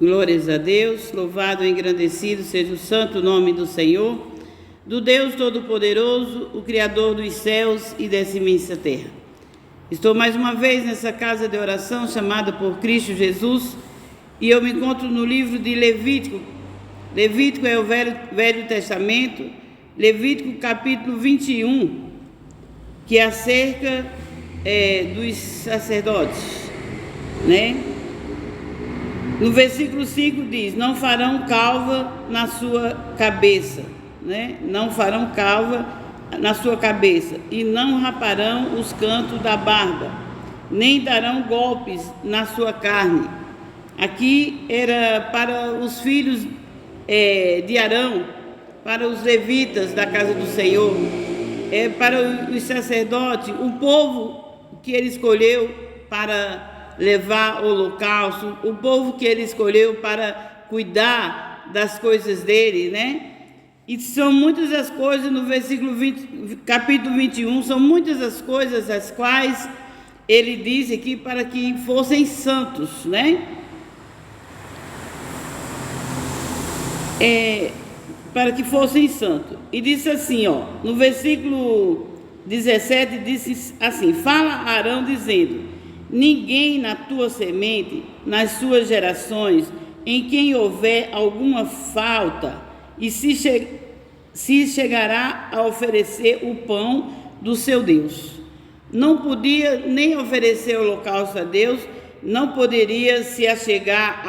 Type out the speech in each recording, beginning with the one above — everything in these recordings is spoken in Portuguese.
Glórias a Deus, louvado e engrandecido seja o santo nome do Senhor, do Deus Todo-Poderoso, o Criador dos céus e dessa imensa terra. Estou mais uma vez nessa casa de oração chamada por Cristo Jesus e eu me encontro no livro de Levítico. Levítico é o Velho Testamento, Levítico capítulo 21, que é acerca dos sacerdotes, né? No versículo 5 diz: não farão calva na sua cabeça, né? Não farão calva na sua cabeça, e não raparão os cantos da barba, nem darão golpes na sua carne. Aqui era para os filhos de Arão, para os levitas da casa do Senhor, para os sacerdotes, o povo que ele escolheu para levar o holocausto, o povo que ele escolheu para cuidar das coisas dele, né? E são muitas as coisas no versículo 20, capítulo 21, são muitas as coisas as quais ele diz aqui para que fossem santos, né? Para que fossem santos. E disse assim, no versículo 17, disse assim: fala a Arão dizendo: ninguém na tua semente, nas suas gerações, em quem houver alguma falta, e se chegará a oferecer o pão do seu Deus. Não podia nem oferecer o holocausto a Deus, não poderia se achegar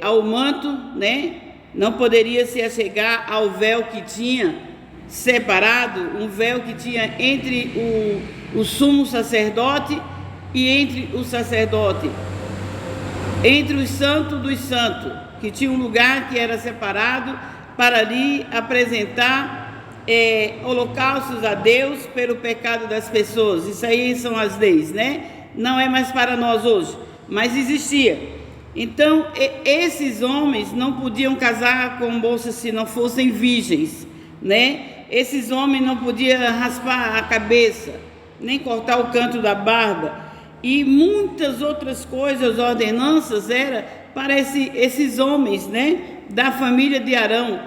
ao manto, né? Não poderia se achegar ao véu que tinha separado, um véu que tinha entre o sumo sacerdote e entre o sacerdote, entre os santos dos santos, que tinha um lugar que era separado para ali apresentar holocaustos a Deus pelo pecado das pessoas. Isso aí são as leis, né? Não é mais para nós hoje, mas existia. Então, esses homens não podiam casar com moças se não fossem virgens, né? Esses homens não podiam raspar a cabeça, nem cortar o canto da barba, e muitas outras coisas, ordenanças, era para esses homens, né, da família de Arão,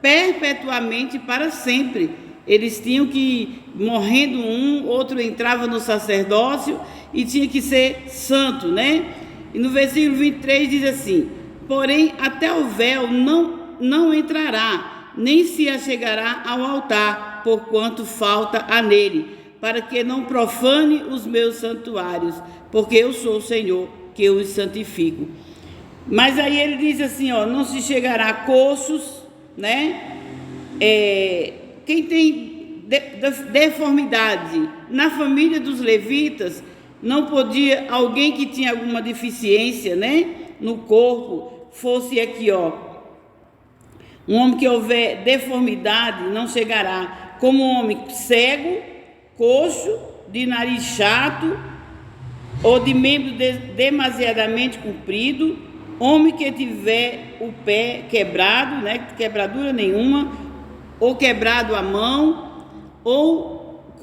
perpetuamente, para sempre. Eles tinham que, morrendo um, outro entrava no sacerdócio e tinha que ser santo, né? E no versículo 23 diz assim: porém, até o véu não entrará, nem se achegará ao altar, porquanto falta há nele, para que não profane os meus santuários, porque eu sou o Senhor, que eu os santifico. Mas aí ele diz assim, não se chegará a coxos, né? Quem tem deformidade na família dos levitas, não podia, alguém que tinha alguma deficiência, né, no corpo, fosse aqui, um homem que houver deformidade não chegará, como um homem cego, coxo, de nariz chato, ou de membro demasiadamente comprido, homem que tiver o pé quebrado, né, quebradura nenhuma, ou quebrado a mão, ou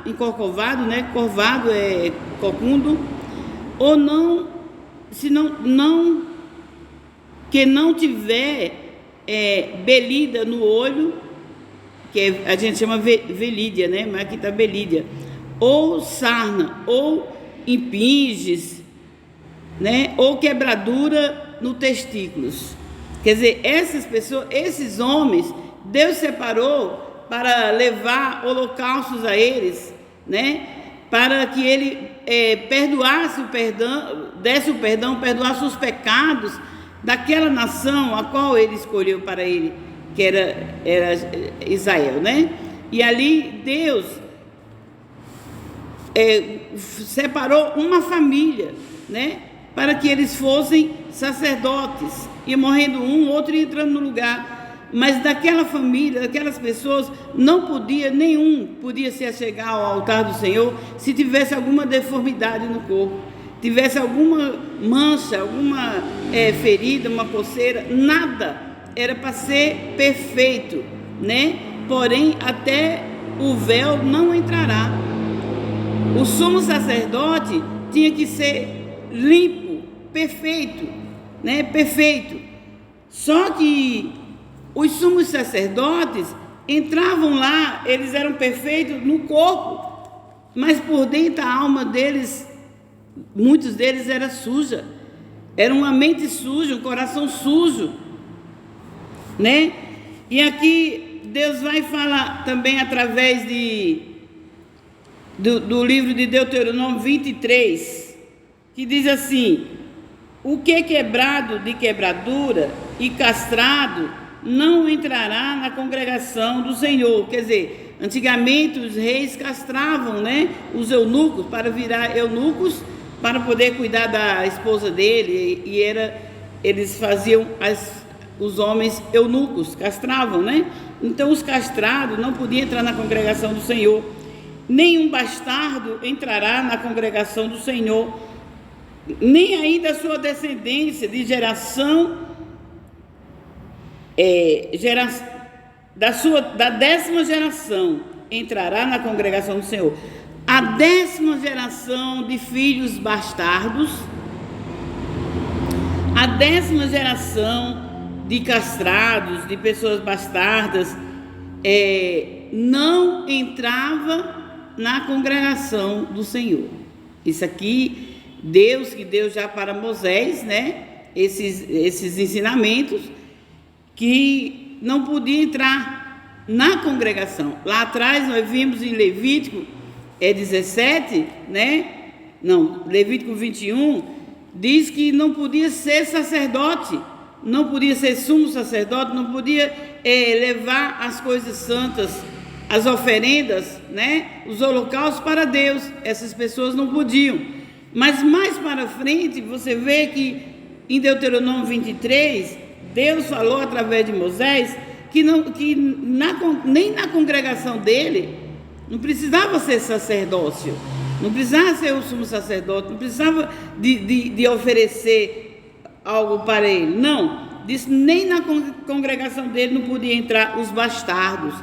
encorcovado, né, corvado é cocundo, ou não, se não que não tiver belida no olho, que a gente chama velídia, né? Mas aqui está belídia, ou sarna, ou impinges, né? Ou quebradura no testículos. Quer dizer, essas pessoas, esses homens, Deus separou para levar holocaustos a eles, né? Para que ele perdoasse o perdão, desse o perdão, perdoasse os pecados daquela nação a qual ele escolheu para ele, que era Israel, né? E ali Deus separou uma família, né? Para que eles fossem sacerdotes, e morrendo um, outro ia entrando no lugar. Mas daquela família, daquelas pessoas, nenhum podia se achegar ao altar do Senhor se tivesse alguma deformidade no corpo, tivesse alguma mancha, alguma ferida, uma coceira, nada, era para ser perfeito, né? Porém, até o véu não entrará. O sumo sacerdote tinha que ser limpo, perfeito, né? Perfeito. Só que os sumos sacerdotes entravam lá, eles eram perfeitos no corpo, mas por dentro a alma deles, muitos deles era suja, era uma mente suja, um coração sujo, né? E aqui Deus vai falar também através do livro de Deuteronômio 23, que diz assim: o que é quebrado de quebradura e castrado não entrará na congregação do Senhor. Quer dizer, antigamente os reis castravam, né, os eunucos para virar eunucos, para poder cuidar da esposa dele, e eles faziam os homens eunucos, castravam, né? Então os castrados não podiam entrar na congregação do Senhor. Nenhum bastardo entrará na congregação do Senhor, nem ainda a sua descendência de da 10ª geração entrará na congregação do Senhor. A 10ª geração de filhos bastardos, a 10ª geração de castrados, de pessoas bastardas, não entrava na congregação do Senhor. Isso aqui, que deu já para Moisés, né? Esses ensinamentos, que não podia entrar na congregação. Lá atrás nós vimos em Levítico 17, né? Não, Levítico 21, diz que não podia ser sacerdote, não podia ser sumo sacerdote, não podia levar as coisas santas, as oferendas, né? Os holocaustos para Deus. Essas pessoas não podiam. Mas mais para frente, você vê que em Deuteronômio 23, Deus falou através de Moisés que nem na congregação dele não precisava ser sacerdócio, não precisava ser o sumo sacerdote, não precisava de oferecer algo para ele. Não, disse nem na congregação dele não podia entrar os bastardos.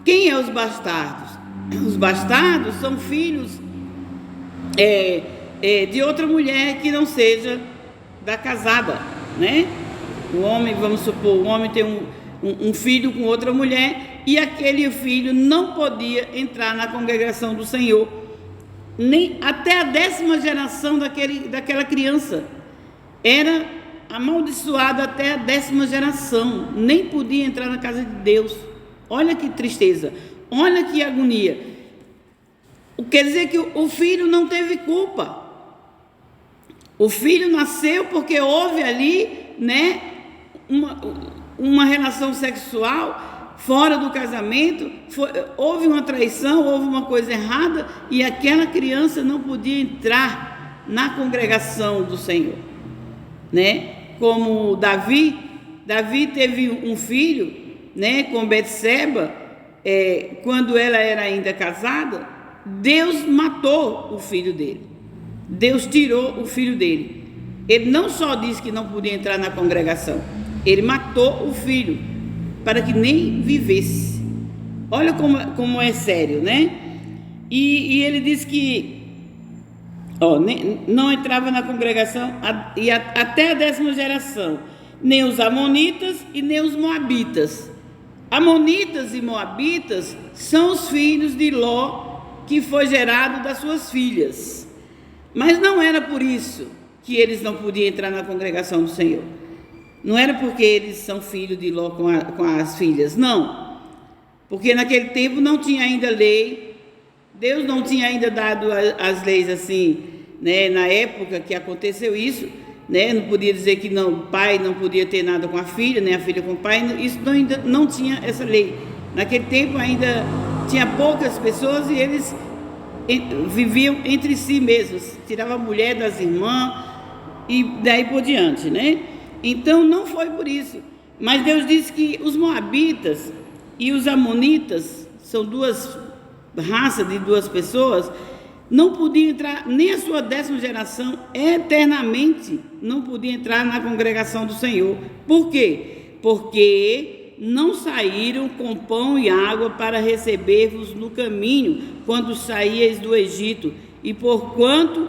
Quem é os bastardos? Os bastardos são filhos de outra mulher que não seja da casada, né? O homem, vamos supor, o homem tem um filho com outra mulher, e aquele filho não podia entrar na congregação do Senhor, nem até a 10ª geração daquela criança. Era amaldiçoado até a 10ª geração, nem podia entrar na casa de Deus. Olha que tristeza, olha que agonia. Quer dizer que o filho não teve culpa. O filho nasceu porque houve ali, né, uma relação sexual fora do casamento, houve uma traição, houve uma coisa errada, e aquela criança não podia entrar na congregação do Senhor, né? Como Davi teve um filho, né, com Betseba, quando ela era ainda casada. Deus matou o filho dele, Deus tirou o filho dele. Ele não só disse que não podia entrar na congregação, ele matou o filho para que nem vivesse. Olha como é sério, né? E ele disse que não entrava na congregação até a 10ª geração, nem os amonitas e nem os moabitas. Amonitas e moabitas são os filhos de Ló, que foi gerado das suas filhas. Mas não era por isso que eles não podiam entrar na congregação do Senhor. Não era porque eles são filhos de Ló com as filhas, não. Porque naquele tempo não tinha ainda lei, Deus não tinha ainda dado as leis assim, né? Na época que aconteceu isso, né? Não podia dizer que não, o pai não podia ter nada com a filha, nem a filha com o pai. Isso ainda não tinha essa lei. Naquele tempo ainda tinha poucas pessoas e eles viviam entre si mesmos, tiravam a mulher das irmãs e daí por diante, né? Então não foi por isso. Mas Deus disse que os moabitas e os amonitas, são duas raças de duas pessoas, não podiam entrar, nem a sua 10ª geração, eternamente não podia entrar na congregação do Senhor. Por quê? Porque não saíram com pão e água para receber-vos no caminho, quando saíeis do Egito, e porquanto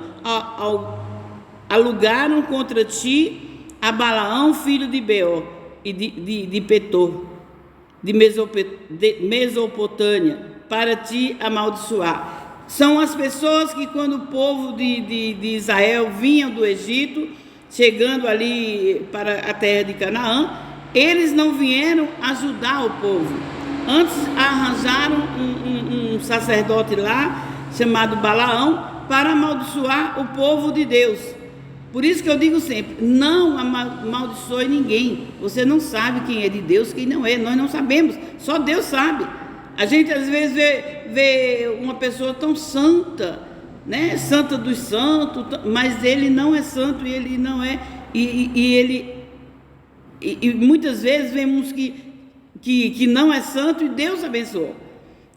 alugaram contra ti a Balaão, filho de Beor, e de Petor, de Mesopotâmia, para te amaldiçoar. São as pessoas que, quando o povo de Israel vinha do Egito, chegando ali para a terra de Canaã, eles não vieram ajudar o povo. Antes arranjaram um sacerdote lá, chamado Balaão, para amaldiçoar o povo de Deus. Por isso que eu digo sempre, não amaldiçoe ninguém. Você não sabe quem é de Deus, quem não é. Nós não sabemos, só Deus sabe. A gente às vezes vê uma pessoa tão santa, né? Santa dos santos, mas ele não é santo e ele não é. E muitas vezes vemos que não é santo e Deus abençoou.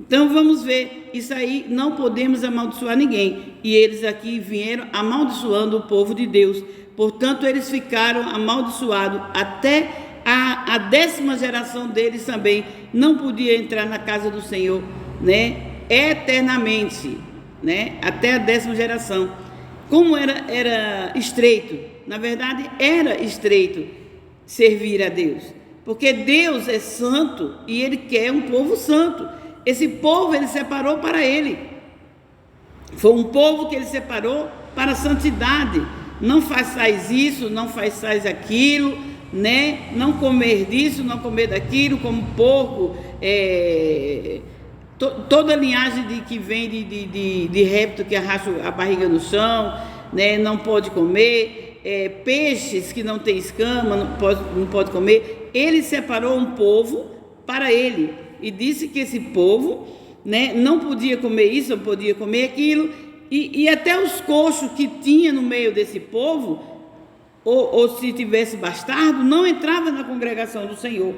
Então vamos ver, isso aí não podemos amaldiçoar ninguém. E eles aqui vieram amaldiçoando o povo de Deus. Portanto, eles ficaram amaldiçoados até a 10ª geração deles também. Não podia entrar na casa do Senhor, né? Eternamente, né? Até a 10ª geração. Como era estreito, na verdade era estreito servir a Deus. Porque Deus é santo e Ele quer um povo santo. Esse povo Ele separou para Ele. Foi um povo que Ele separou para a santidade. Não façais isso, não façais aquilo, né? Não comer disso, não comer daquilo, como porco, toda a linhagem que vem de réptil que arrasta a barriga no chão, né? Não pode comer. Peixes que não tem escama, não pode comer. Ele separou um povo para Ele. E disse que esse povo, né, não podia comer isso, não podia comer aquilo, e até os coxos que tinha no meio desse povo, ou se tivesse bastardo, não entrava na congregação do Senhor,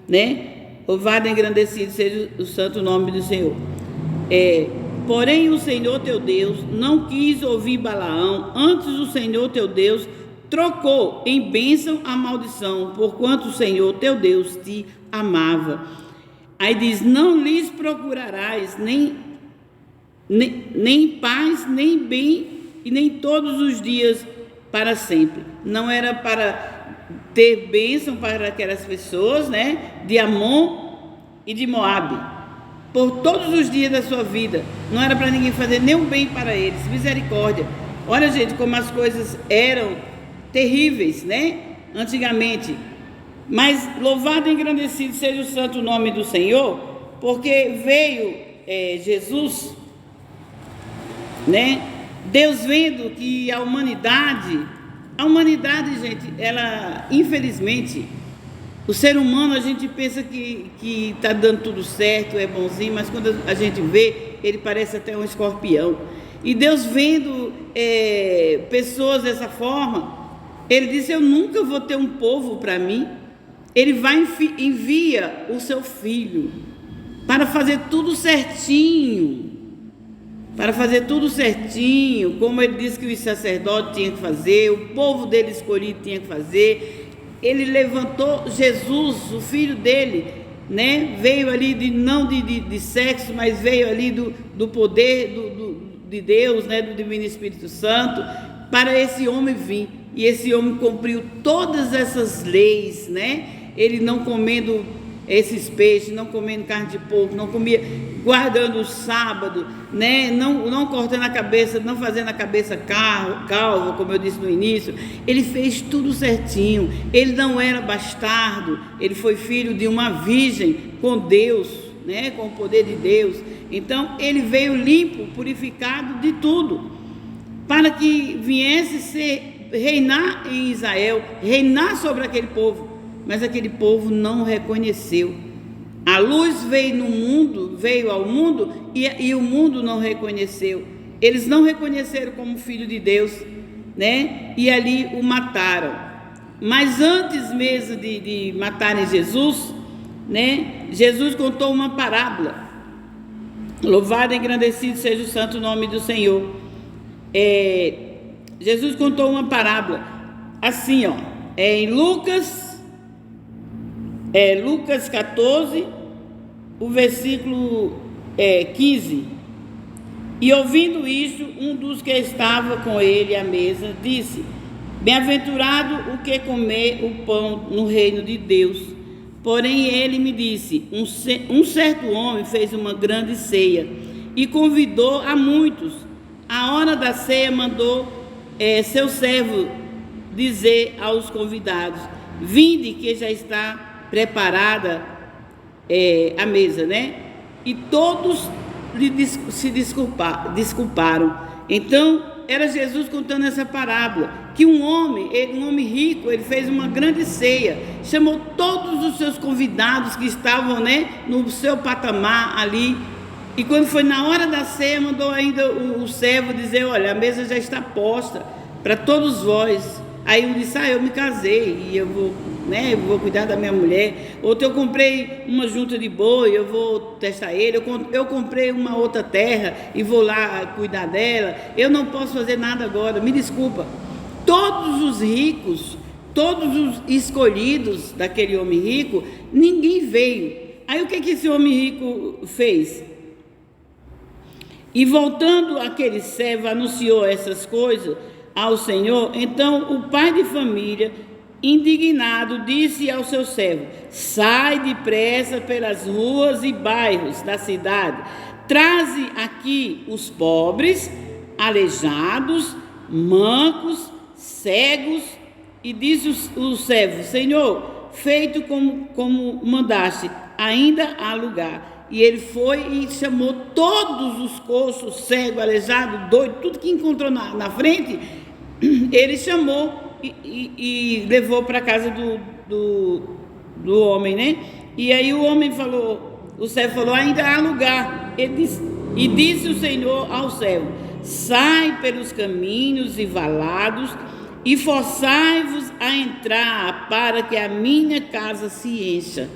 né? Louvado e engrandecido seja o santo nome do Senhor. Porém o Senhor teu Deus não quis ouvir Balaão, antes o Senhor teu Deus trocou em bênção a maldição, porquanto o Senhor teu Deus te amava. Aí diz, não lhes procurarás nem paz, nem bem, e nem todos os dias para sempre. Não era para ter bênção para aquelas pessoas, né, de Amon e de Moabe, por todos os dias da sua vida. Não era para ninguém fazer nenhum bem para eles. Misericórdia. Olha, gente, como as coisas eram terríveis, né, antigamente. Mas louvado e engrandecido seja o santo nome do Senhor, porque veio Jesus, né? Deus vendo que a humanidade, gente, ela, infelizmente, o ser humano, a gente pensa que está dando tudo certo, é bonzinho, mas quando a gente vê, ele parece até um escorpião. E Deus vendo pessoas dessa forma, Ele disse, eu nunca vou ter um povo para mim. Ele envia o seu filho para fazer tudo certinho, como ele disse que os sacerdotes tinham que fazer, o povo dele escolhido tinha que fazer. Ele levantou Jesus, o filho dele, né? Veio ali não de sexo, mas veio ali do poder de Deus, né? Do Divino Espírito Santo, para esse homem vir. E esse homem cumpriu todas essas leis, né? Ele não comendo esses peixes, não comendo carne de porco, não comia, guardando o sábado, né? Não cortando a cabeça, não fazendo a cabeça calva, como eu disse no início. Ele fez tudo certinho. Ele não era bastardo, ele foi filho de uma virgem com Deus, né? Com o poder de Deus. Então ele veio limpo, purificado de tudo, para que viesse reinar em Israel, reinar sobre aquele povo. Mas aquele povo não o reconheceu. A luz veio ao mundo e o mundo não reconheceu. Eles não reconheceram como filho de Deus, né? E ali o mataram. Mas antes mesmo de matarem Jesus, né? Jesus contou uma parábola. Louvado e engrandecido seja o santo nome do Senhor. Jesus contou uma parábola assim, ó, em Lucas 14, o versículo 15. E ouvindo isso, um dos que estava com ele à mesa disse, Bem-aventurado o que comer o pão no reino de Deus. Porém ele me disse, um certo homem fez uma grande ceia e convidou a muitos. À hora da ceia mandou seu servo dizer aos convidados: vinde, que já está preparada a mesa, né? E todos se desculparam. Então era Jesus contando essa parábola, que um homem rico, ele fez uma grande ceia, chamou todos os seus convidados que estavam, né, no seu patamar ali, e quando foi na hora da ceia, mandou ainda o servo dizer: olha, a mesa já está posta para todos vós. Aí um disse: eu me casei e eu vou cuidar da minha mulher. Outro: eu comprei uma junta de boi, eu vou testar ele. Eu comprei uma outra terra e vou lá cuidar dela. Eu não posso fazer nada agora, me desculpa. Todos os ricos, todos os escolhidos daquele homem rico, ninguém veio. Aí o que esse homem rico fez? E voltando aquele servo, anunciou essas coisas ao Senhor. Então o pai de família, indignado, disse ao seu servo: sai depressa pelas ruas e bairros da cidade, traze aqui os pobres, aleijados, mancos, cegos. E disse o servo: Senhor, feito como mandaste, ainda há lugar. E ele foi e chamou todos os coxos, cego, aleijado, doido, tudo que encontrou na frente, ele chamou e levou para a casa do homem, né? E aí o servo falou: ainda há lugar. E disse o Senhor ao servo: sai pelos caminhos e valados e forçai-vos a entrar, para que a minha casa se encha,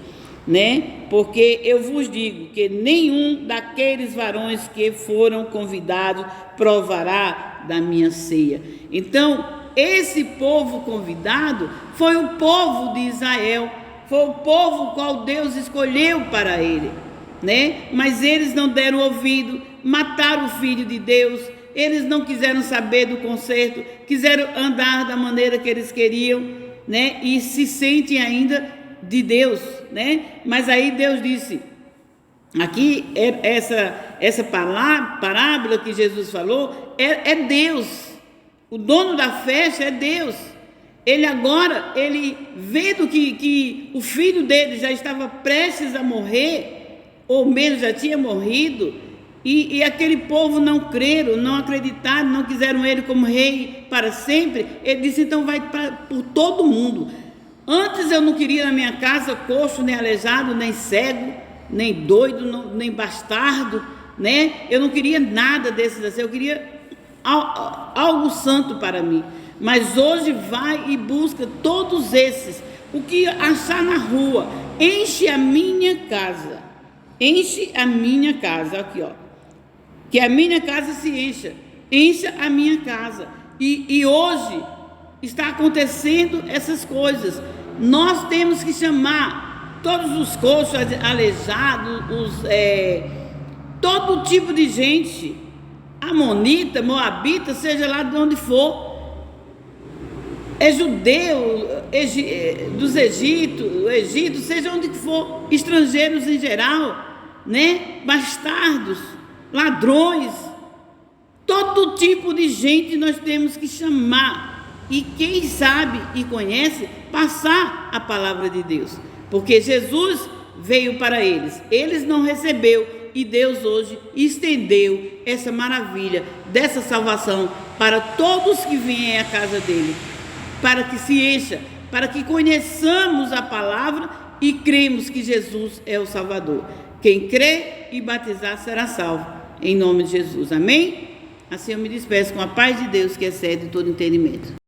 né? Porque eu vos digo que nenhum daqueles varões que foram convidados provará da minha ceia. Então, esse povo convidado foi o povo de Israel, foi o povo qual Deus escolheu para ele, né? Mas eles não deram ouvido, mataram o Filho de Deus. Eles não quiseram saber do conserto, quiseram andar da maneira que eles queriam, né? E se sentem ainda de Deus, né? Mas aí Deus disse, aqui essa parábola que Jesus falou é Deus. O dono da festa é Deus. Ele agora, vendo que o filho dele já estava prestes a morrer, ou mesmo já tinha morrido, e aquele povo não creram, não acreditaram, não quiseram ele como rei para sempre, ele disse: então vai por todo mundo. Antes eu não queria na minha casa coxo, nem aleijado, nem cego, nem doido, nem bastardo, né? Eu não queria nada desses assim, eu queria algo santo para mim. Mas hoje vai e busca todos esses, o que achar na rua, enche a minha casa, aqui ó, que a minha casa se encha a minha casa. E hoje está acontecendo essas coisas. Nós temos que chamar todos os coxos, aleijados, todo tipo de gente, amonita, moabita, seja lá de onde for, judeu, dos Egito, seja onde for, estrangeiros em geral, né? Bastardos, ladrões, todo tipo de gente nós temos que chamar. E quem sabe e conhece, passar a palavra de Deus, porque Jesus veio para eles não recebeu, e Deus hoje estendeu essa maravilha dessa salvação para todos que vêm à casa dele, para que se encha, para que conheçamos a palavra e cremos que Jesus é o Salvador. Quem crê e batizar será salvo, em nome de Jesus, amém? Assim eu me despeço com a paz de Deus que excede todo entendimento.